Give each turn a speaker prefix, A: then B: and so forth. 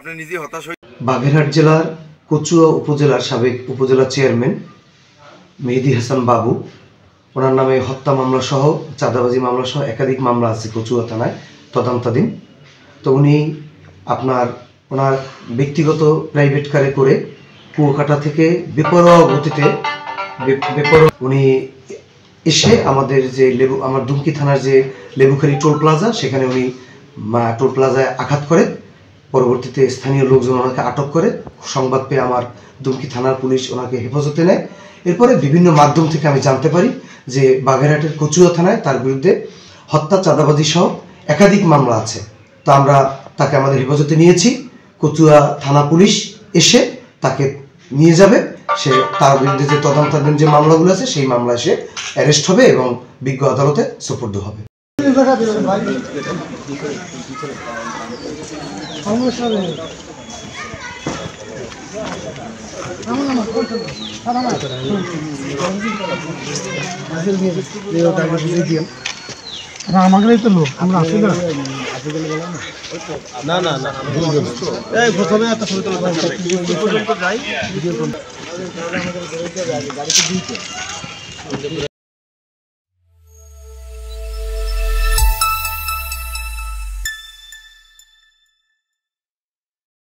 A: আপনি নিজে হতাশ হয়ে
B: বাগেরহাট জেলার কচুয়া উপজেলার সাবেক উপজেলা চেয়ারম্যান মেহেদী হাসান বাবু, ওনার নামে হত্যা মামলা সহ চাঁদাবাজি মামলা সহ একাধিক মামলা আছে কচুয়া থানায় তদন্তাধীন। তো উনি ওনার ব্যক্তিগত প্রাইভেট কারে করে কুয়াকাটা থেকে বেপরোয়া গতিতে উনি এসে আমাদের যে আমার দুমকি থানার যে লেবুখালী টোল প্লাজা, সেখানে উনি টোল প্লাজায় আঘাত করে। পরবর্তীতে স্থানীয় লোকজন ওনাকে আটক করে। সংবাদ পেয়ে আমার দুমকি থানার পুলিশ ওনাকে হেফাজতে নেয়। এরপরে বিভিন্ন মাধ্যম থেকে আমি জানতে পারি যে বাগেরহাটের কচুয়া থানায় তার বিরুদ্ধে হত্যা, চাঁদাবাজি সহ একাধিক মামলা আছে। তো আমরা তাকে আমাদের হেফাজতে নিয়েছি। কচুয়া থানা পুলিশ এসে তাকে নিয়ে যাবে। সে তার বিরুদ্ধে যে তদন্তাধীন যে মামলাগুলো আছে সেই মামলায় সে অ্যারেস্ট হবে এবং বিজ্ঞ আদালতে সোপর্দ হবে।
C: আমাকে তো লোক আমরা আসি না না না এই প্রথমে একটা ছবি তোলা